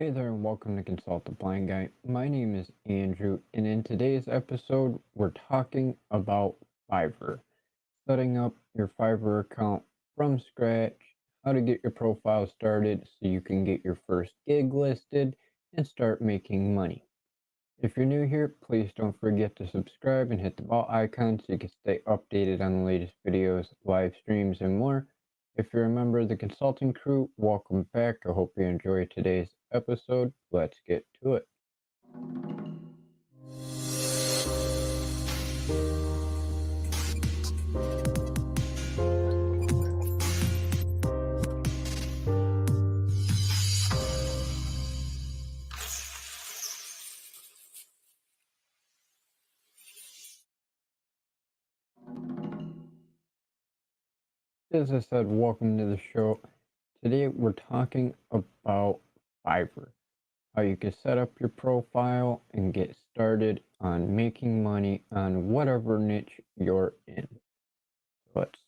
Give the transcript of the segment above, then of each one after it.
Hey there, and welcome to Consult the Blind Guy. My name is Andrew, and in today's episode, we're talking about Fiverr. Setting up your Fiverr account from scratch, how to get your profile started so you can get your first gig listed and start making money. If you're new here, please don't forget to subscribe and hit the bell icon so you can stay updated on the latest videos, live streams, and more. If you're a member of the consulting crew, welcome back. I hope you enjoy today's episode. Let's get to it. As I said, welcome to the show. Today we're talking about Fiverr, how you can set up your profile and get started on making money on whatever niche you're in. Let's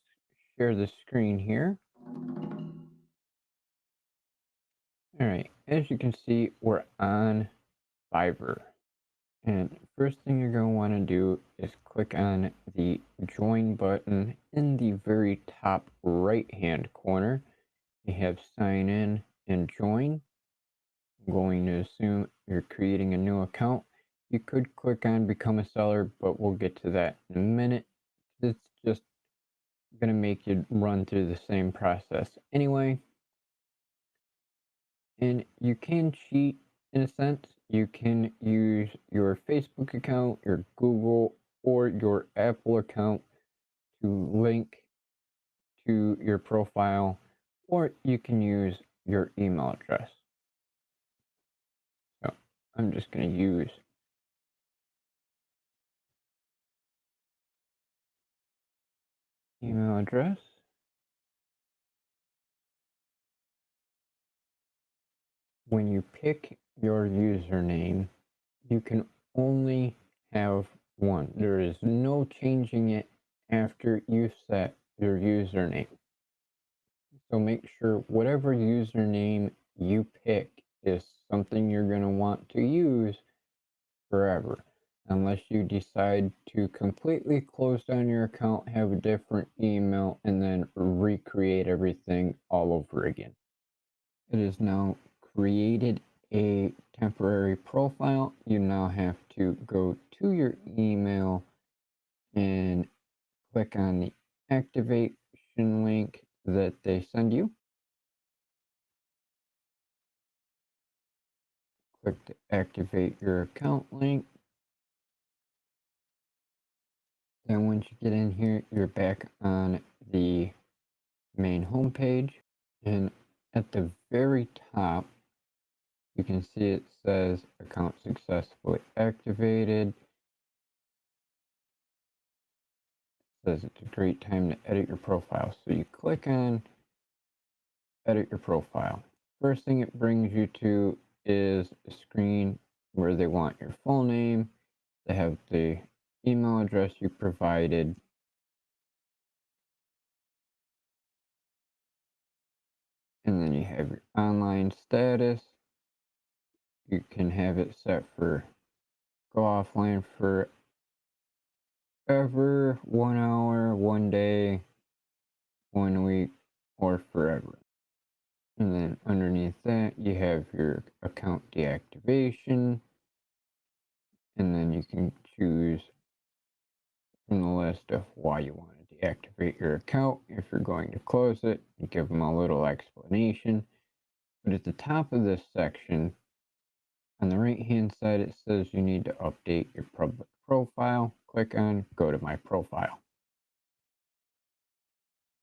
share the screen here. All right, as you can see, we're on Fiverr. And first thing you're going to want to do is click on the join button in the very top right hand corner. You have sign in and join. I'm going to assume you're creating a new account. You could click on become a seller, but we'll get to that in a minute. It's just going to make you run through the same process anyway. And you can cheat in a sense. You can use your Facebook account, your Google, or your Apple account to link to your profile, or you can use your email address. So I'm just going to use email address. When you pick your username, you can only have one. There is no changing it after you set your username. So make sure whatever username you pick is something you're going to want to use forever. Unless you decide to completely close down your account, have a different email, and then recreate everything all over again. It is now created a temporary profile. You now have to go to your email and click on the activation link that they send you. Click to activate your account link. Then once you get in here, you're back on the main homepage. And at the very top, you can see it says account successfully activated. It says it's a great time to edit your profile. So you click on edit your profile. First thing it brings you to is a screen where they want your full name. They have the email address you provided. And then you have your online status. You can have it set for go offline forever, 1 hour, 1 day, 1 week, or forever. And then underneath that, you have your account deactivation. And then you can choose from the list of why you want to deactivate your account. If you're going to close it, you give them a little explanation. But at the top of this section, on the right hand side, it says you need to update your public profile. Click on go to my profile.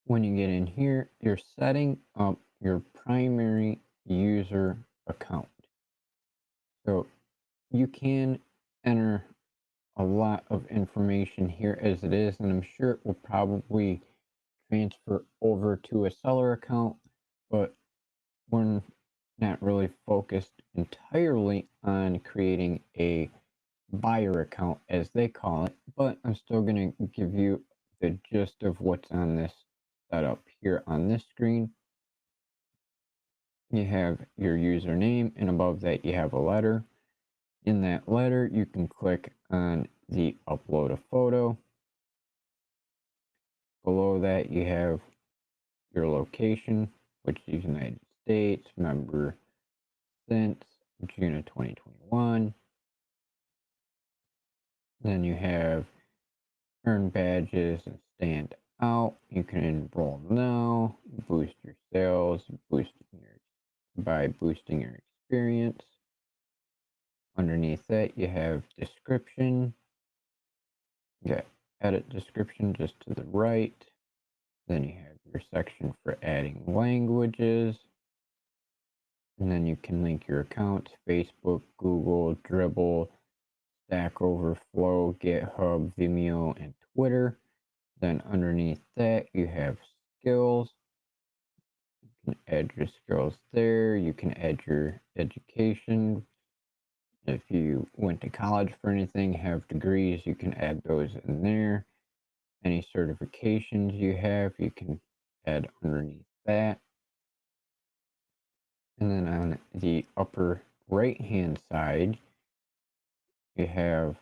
When you get in here, you're setting up your primary user account. So you can enter a lot of information here as it is, and I'm sure it will probably transfer over to a seller account, but we're not really focused entirely on creating a buyer account as they call it, but I'm still going to give you the gist of what's on this setup here on this screen. you have your username, and above that you have a letter. In that letter, you can click on the upload a photo. Below that, you have your location, which is United States, member since June of 2021. Then you have earn badges and stand out. You can enroll now, boost your sales, by boosting your experience. Underneath that, you have description. You got edit description just to the right. Then you have your section for adding languages. And then you can link your accounts: Facebook, Google, Dribbble, Stack Overflow, GitHub, Vimeo, and Twitter. Then underneath that, you have skills. You can add your skills there. You can add your education. If you went to college for anything, have degrees, you can add those in there. Any certifications you have, you can add underneath that. And then on the upper right hand side, you have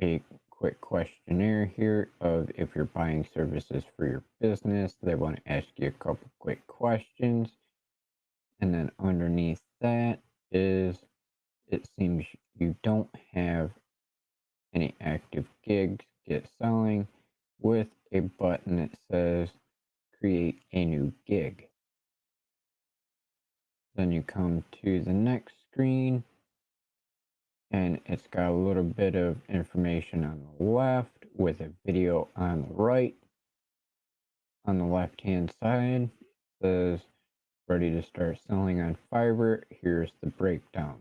a quick questionnaire here of if you're buying services for your business. They want to ask you a couple quick questions. And then underneath that is, it seems you don't have any active gigs, get selling, with a button that says create a new gig. Then you come to the next screen, and it's got a little bit of information on the left with a video on the right. On the left hand side, it says ready to start selling on Fiverr. Here's the breakdown.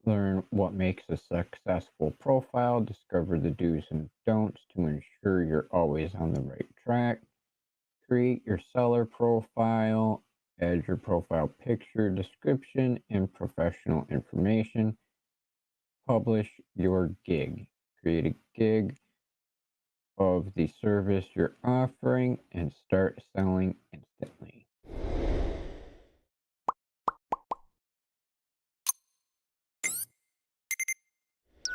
Learn what makes a successful profile, discover the do's and don'ts to ensure you're always on the right track, create your seller profile, add your profile picture, description, and professional information, publish your gig, create a gig of the service you're offering, and start selling instantly.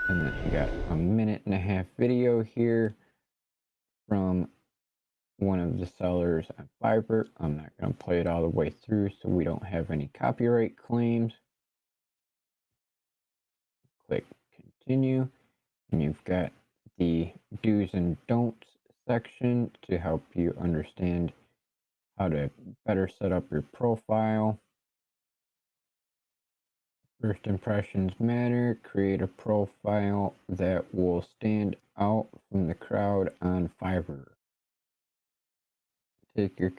And then you got a 1.5-minute video here from one of the sellers on Fiverr. I'm not going to play it all the way through so we don't have any copyright claims. Click continue, and you've got the do's and don'ts section to help you understand how to better set up your profile. First impressions matter. Create a profile that will stand out from the crowd on Fiverr. Take your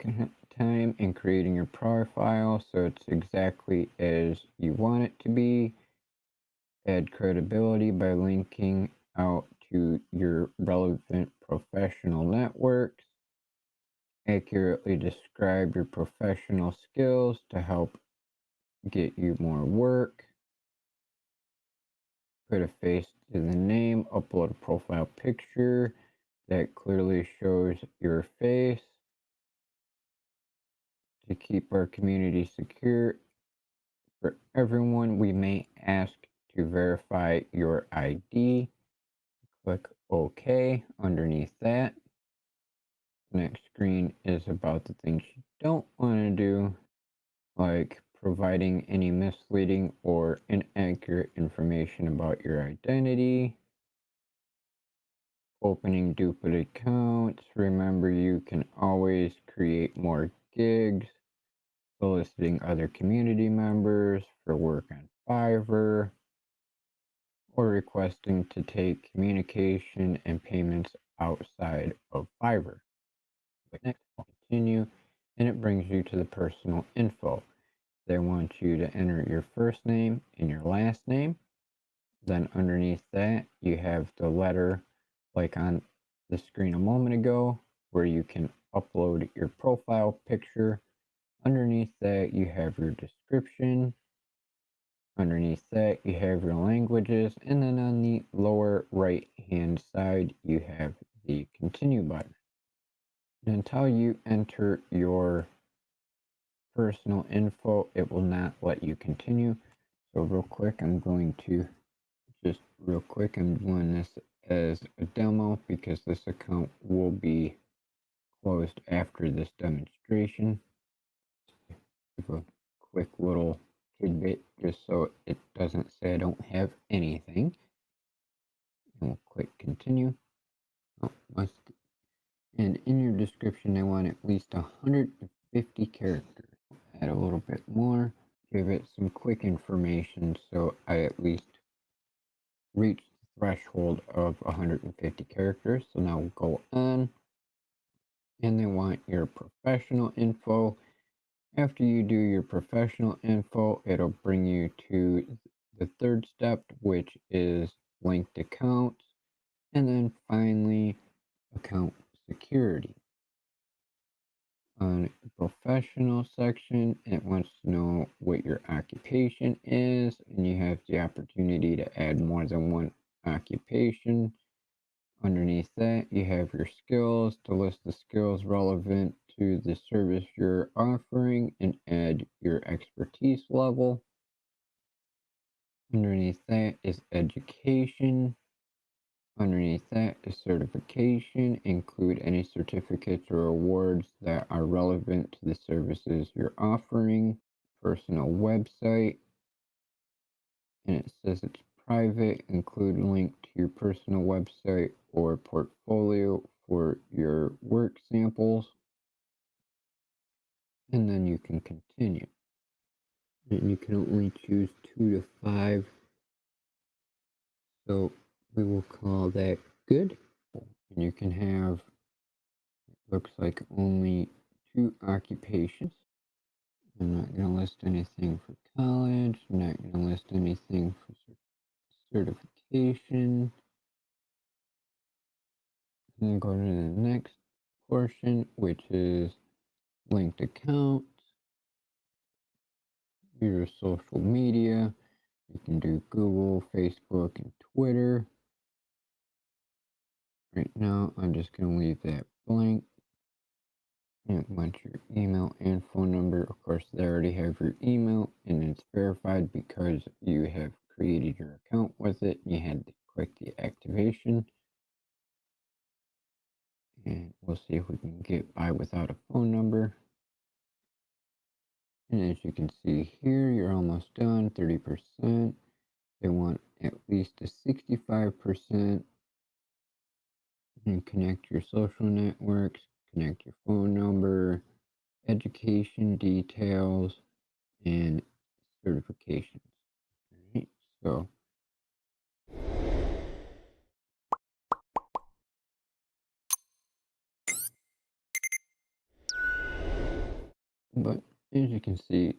time in creating your profile so it's exactly as you want it to be. Add credibility by linking out to your relevant professional networks. Accurately describe your professional skills to help get you more work. Put a face to the name. Upload a profile picture that clearly shows your face. To keep our community secure for everyone, we may ask to verify your ID. Click OK underneath that. Next screen is about the things you don't want to do, like providing any misleading or inaccurate information about your identity, opening duplicate accounts. Remember, you can always create more gigs, soliciting other community members for work on Fiverr, or requesting to take communication and payments outside of Fiverr. Click next, continue, and it brings you to the personal info. They want you to enter your first name and your last name. Then underneath that, you have the letter like on the screen a moment ago, where you can upload your profile picture. Underneath that, you have your description. Underneath that, you have your languages. And then on the lower right hand side, you have the continue button. And until you enter your personal info, it will not let you continue. So real quick, I'm doing this as a demo because this account will be closed after this demonstration. Give a quick little tidbit just so it doesn't say I don't have anything. And we'll click continue. And in your description, they want at least 150 characters. Add a little bit more. Give it some quick information so I at least reach the threshold of 150 characters. So now we'll go on. And they want your professional info. After you do your professional info, it'll bring you to the third step, which is linked accounts. And then finally, account security. On the professional section, it wants to know what your occupation is, and you have the opportunity to add more than one occupation. Underneath that, you have your skills to list the skills relevant to the service you're offering and add your expertise level. Underneath that is education. Underneath that is certification. Include any certificates or awards that are relevant to the services you're offering. Personal website. And it says it's private. Include link to your personal website or portfolio for your work samples. And then you can continue. And you can only choose 2 to 5. So we will call that good. And you can have, looks like, only 2 occupations. I'm not going to list anything for college. I'm not going to list anything for certification. And then go to the next portion, which is linked accounts. Your social media. You can do Google, Facebook, and Twitter. Right now, I'm just going to leave that blank. And it wants your email and phone number. Of course, they already have your email, and it's verified because you have created your account with it. You had to click the activation. And we'll see if we can get by without a phone number. And as you can see here, you're almost done, 30%. They want at least a 65%. And connect your social networks, connect your phone number, education details, and certifications. All right, so but as you can see,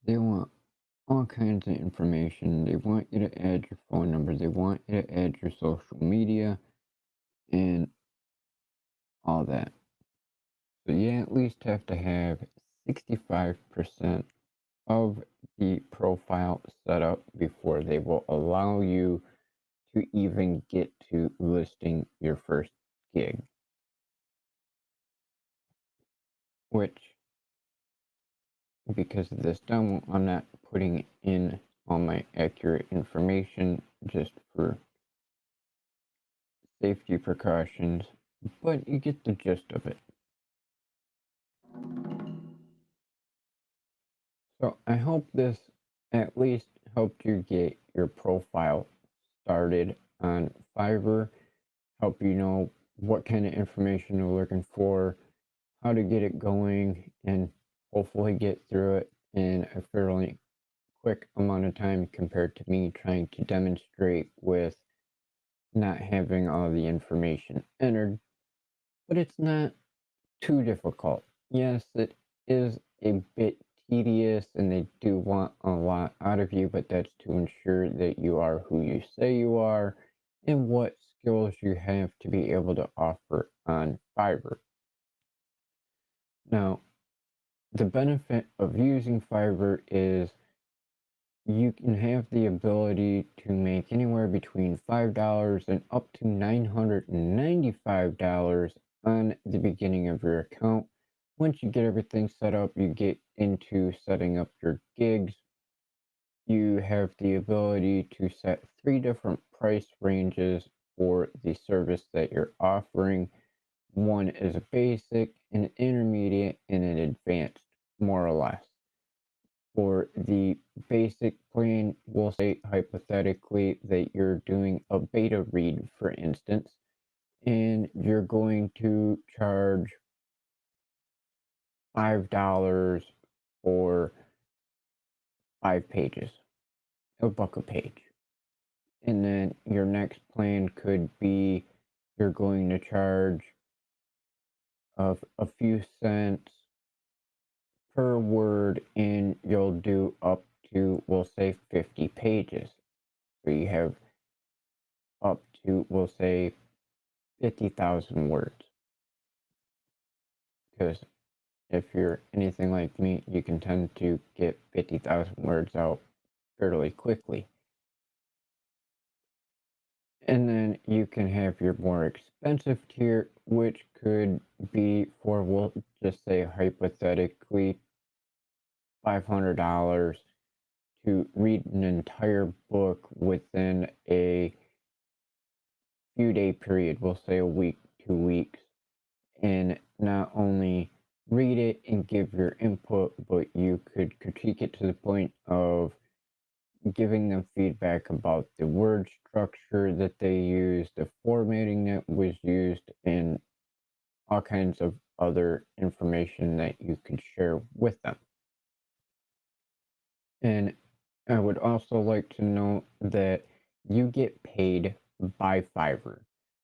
they want all kinds of information. They want you to add your phone number, they want you to add your social media, and all that. So you at least have to have 65% of the profile set up before they will allow you to even get to listing your first gig. Which, because of this demo, I'm not putting in all my accurate information just for safety precautions, but you get the gist of it. So I hope this at least helped you get your profile started on Fiverr, help you know what kind of information you're looking for, how to get it going, and hopefully get through it in a fairly quick amount of time compared to me trying to demonstrate with not having all the information entered. But it's not too difficult. Yes, it is a bit tedious and they do want a lot out of you, but that's to ensure that you are who you say you are and what skills you have to be able to offer on Fiverr. Now, the benefit of using Fiverr is you can have the ability to make anywhere between $5 and up to $995 on the beginning of your account, once you get everything set up, you get into setting up your gigs. You have the ability to set 3 different price ranges for the service that you're offering. One is a basic, an intermediate, and an advanced, more or less. For the basic plan, we'll say hypothetically that you're doing a beta read, for instance, and you're going to charge $5 for 5 pages, $1 a page. And then your next plan could be you're going to charge of a few cents per word, and you'll do up to, we'll say, 50 pages. So you have up to, we'll say, 50,000 words. Because if you're anything like me, you can tend to get 50,000 words out fairly quickly. And then you can have your more expensive tier, which could be for, we'll just say hypothetically, $500 to read an entire book within a few-day period, we'll say a week, 2 weeks, and not only read it and give your input, but you could critique it to the point of giving them feedback about the word structure that they used, the formatting that was used, and all kinds of other information that you could share with them. And I would also like to note that you get paid by Fiverr.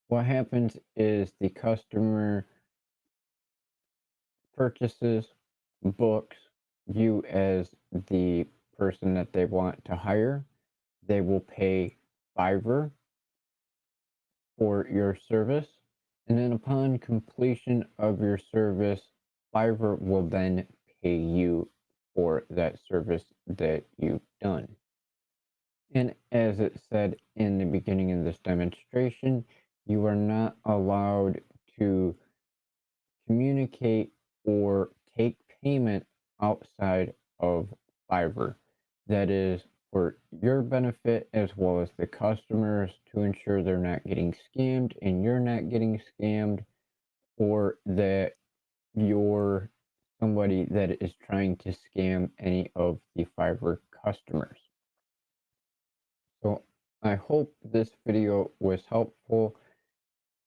What happens is the customer purchases, books you as the person that they want to hire. They will pay Fiverr for your service. And then upon completion of your service, Fiverr will then pay you for that service that you've done. And as it said in the beginning of this demonstration, you are not allowed to communicate or take payment outside of Fiverr. That is for your benefit as well as the customers, to ensure they're not getting scammed and you're not getting scammed, or that you're somebody that is trying to scam any of the Fiverr customers. So I hope this video was helpful.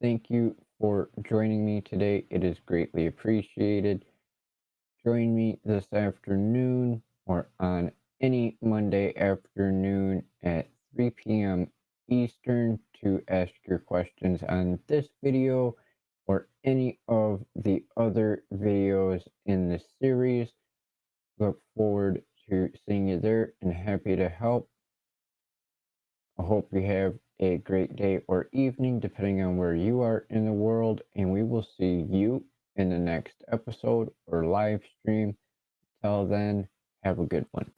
Thank you for joining me today. It is greatly appreciated. Join me this afternoon or on any Monday afternoon at 3 p.m. Eastern to ask your questions on this video or any of the other videos in this series. Look forward to seeing you there and happy to help. I hope you have a great day or evening, depending on where you are in the world, and we will see you in the next episode or live stream. Till then, have a good one.